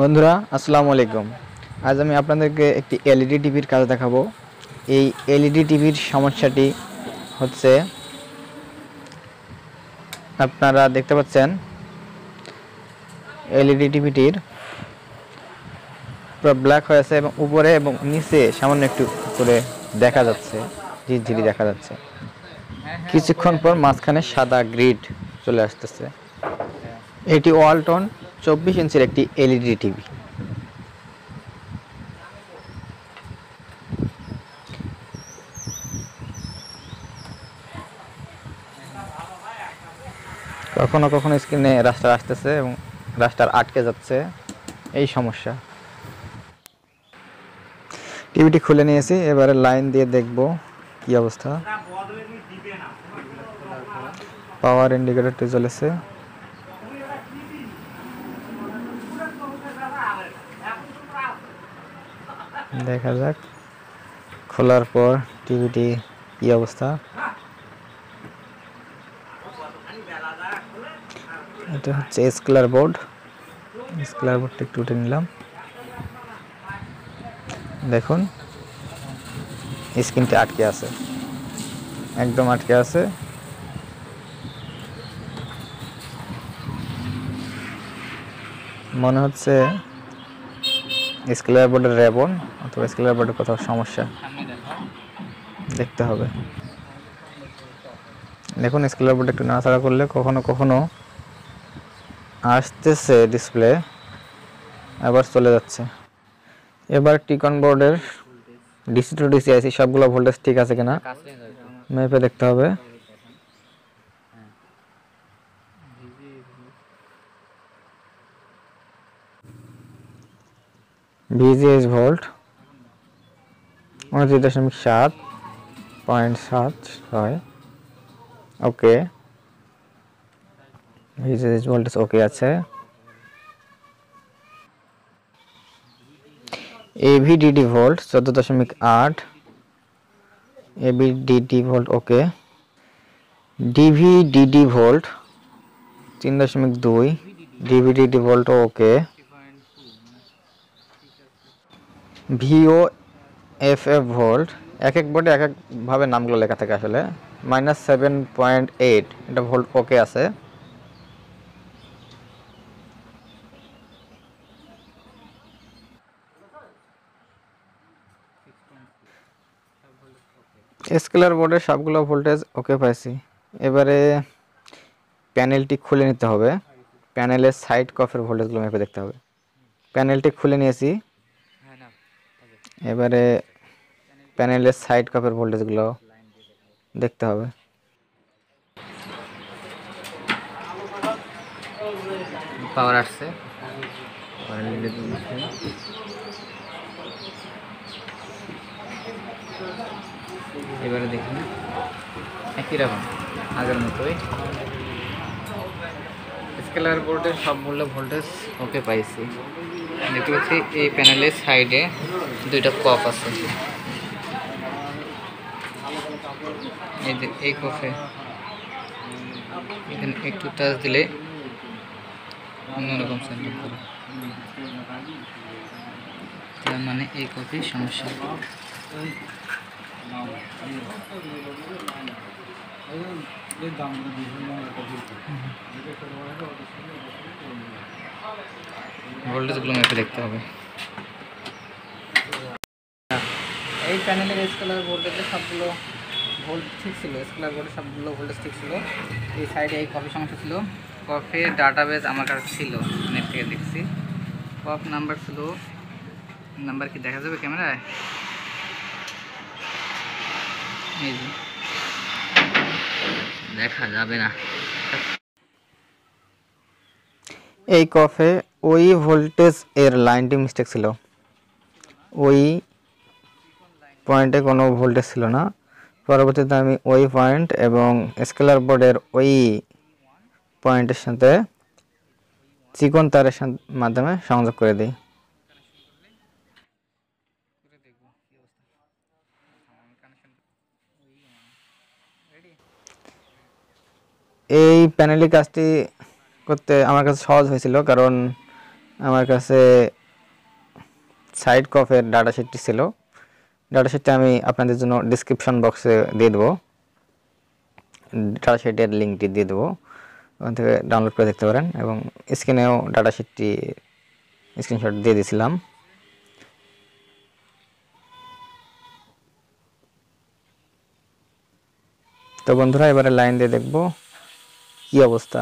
বন্ধুরা আসসালামু আলাইকুম। আজ আমি আপনাদেরকে একটি এলইডি টিভির কাজ দেখাবো। এই এলইডি টিভির সমস্যাটি হচ্ছে, আপনারা দেখতে পাচ্ছেন এলইডি টিভিটির পুরো ব্ল্যাক হয়েছে এবং উপরে এবং নিচে সামান্য একটু করে দেখা যাচ্ছে, ঝিরঝিরি দেখা যাচ্ছে। কিছুক্ষণ পর মাঝখানে সাদা গ্রিড চলে আসতেছে। এটি ওয়ালটন 24 ইঞ্চির একটি এলইডি টিভি। কখনো কখনো স্ক্রিনে রাস্টার আসতেছে এবং রাস্টার আটকে যাচ্ছে, এই সমস্যা। টিভিটি খুলে নিয়েছি, এবারে লাইন দিয়ে দেখব কি অবস্থা। পাওয়ার ইন্ডিকেটরটি জ্বলেছে। দেখা যাক খোলার পর টিভিটি কি অবস্থা। এটা হচ্ছে স্কেলার বোর্ড। স্কেলার বোর্ডটা একটু উঠে নিলাম। দেখুন স্ক্রিনটি আটকে আছে, একদম আটকে আছে। মনে হচ্ছে স্কেলার বোর্ডের রেবন অথবা স্কেলার বোর্ডের কোথাও সমস্যা, দেখতে হবে। দেখুন স্কেলার বোর্ড একটু নাড়াচাড়া করলে কখনো কখনো আসতেছে ডিসপ্লে, আবার চলে যাচ্ছে। এবার টিকন বোর্ডের ডিসি টু ডিসি আইসি সবগুলো ভোল্টেজ ঠিক আছে কিনা মেপে দেখতে হবে। VGS volt 29.7.76, okay. VGS voltage okay আছে। AVDD volt 14.8, AVDD volt okay. DVDD volt 3.2, DVDD volt okay. VOFF volt, এক এক বোর্ডে এক একভাবে নামগুলো লেখা থাকে আসলে। -7.8, এটা ভোল্ট ওকে আছে। স্কেলার বোর্ডের সবগুলো ভোল্টেজ ওকে পাইছি। এবারে প্যানেলটি খুলে নিতে হবে, প্যানেলের সাইড কফের ভোল্টেজগুলো মেপে দেখতে হবে। প্যানেলটি খুলে নিয়েছি, এবারে প্যানেলের সাইড কফের ভোল্টেজগুলো দেখতে হবে। পাওয়ার আসছে, এবারে দেখুন একই রকম আগের মতোই স্কেলার বোর্ডের সবগুলো ভোল্টেজ ওকে পাইছি। দেখতে পাচ্ছি এই প্যানেলের সাইডে দুইটা কফ আছে, এই যে এই কফে এখানে একটু টাচ দিলে অন্যরকম সাইন করে, তার মানে এই কফি সমস্যা। ভোল্টেজগুলো মেপে দেখতে হবে। এই প্যানেলের স্কেলার ভোল্টেজের সবগুলো ভোল্ট ঠিক ছিল, স্কেলার বোর্ডের সবগুলো ভোল্টেজ ঠিক ছিল। এই সাইডে এই কফি সমস্যা ছিল। কফের ডাটাবেস আমার কাছে ছিল, নেট থেকে দেখছি। কফ নাম্বার ছিল, নাম্বার কি দেখা যাবে ক্যামেরায়? এই যে দেখা যাবে না। এই কফে ওই ভোল্টেজ এর লাইনটি মিস্টেক ছিল, ওই পয়েন্টে কোনো ভোল্টেজ ছিল না। পরবর্তীতে আমি ওই পয়েন্ট এবং স্কেলার বোর্ডের ওই পয়েন্টের সাথে চিকন তারের মাধ্যমে সংযোগ করে দিই। এই প্যানেলের কাজটি করতে আমার কাছে সহজ হয়েছিল, কারণ আমার কাছে সাইড কফের ডাটা শিটটি ছিল। ডাটা শিটটা আমি আপনাদের জন্য ডিসক্রিপশন বক্সে দিয়ে দেবো, ডাটা শিটের লিঙ্কটি দিয়ে দেবো, ওখান থেকে ডাউনলোড করে দেখতে পারেন। এবং স্ক্রিনেও ডাটা শিটটি স্ক্রিনশট দিয়ে দিয়েছিলাম। তো বন্ধুরা, এবারে লাইন দিয়ে দেখব কি অবস্থা।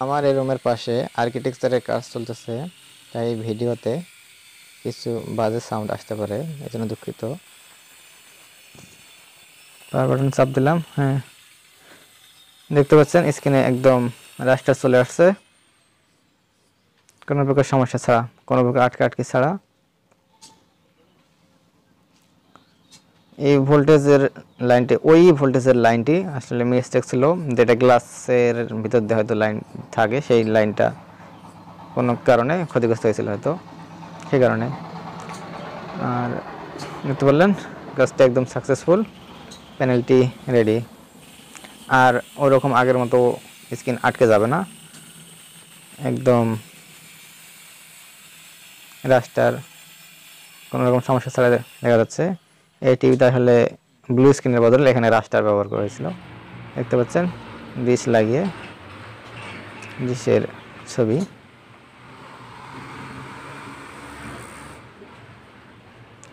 আমার এই রুমের পাশে আর্কিটেকচারের কাজ চলতেছে, তাই ভিডিওতে কিছু বাজে সাউন্ড আসতে পারে, এই জন্য দুঃখিত। পাওয়ার বাটন চাপ দিলাম। হ্যাঁ, দেখতে পাচ্ছেন স্ক্রিনে একদম রাস্টার চলে আসছে, কোনো প্রকার সমস্যা ছাড়া, কোনো প্রকার আটকে ছাড়া। এই ভোল্টেজের লাইনটি, ওই ভোল্টেজের লাইনটি আসলে মিস্টেক ছিল, যেটা গ্লাসের ভিতর দিয়ে হয়তো লাইন থাকে, সেই লাইনটা কোনো কারণে ক্ষতিগ্রস্ত হয়েছিল হয়তো, সেই কারণে। আর দেখতে পারলেন কাজটা একদম সাকসেসফুল, প্যানেলটি রেডি। আর ওরকম আগের মতো স্ক্রিন আটকে যাবে না, একদম রাস্টার কোনো রকম সমস্যা ছাড়া দেখা যাচ্ছে। এই টিভিতে আসলে ব্লু স্ক্রিনের বদলে এখানে রাস্টার ব্যবহার করা হয়েছিল। দেখতে পাচ্ছেন ডিশ লাগিয়ে, ডিশের ছবি।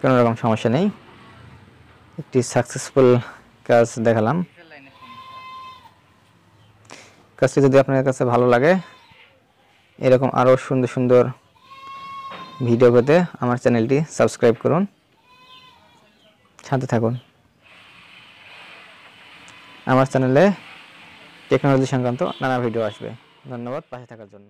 কোনো রকম সমস্যা নেই, একটি সাকসেসফুল কাজ দেখালাম। কাজটি যদি আপনার কাছে ভালো লাগে, এরকম আরও সুন্দর সুন্দর ভিডিও পেতে আমার চ্যানেলটি সাবস্ক্রাইব করুন, সাথে থাকুন। আমার চ্যানেলে টেকনোলজি সংক্রান্ত নানা ভিডিও আসবে। ধন্যবাদ পাশে থাকার জন্য।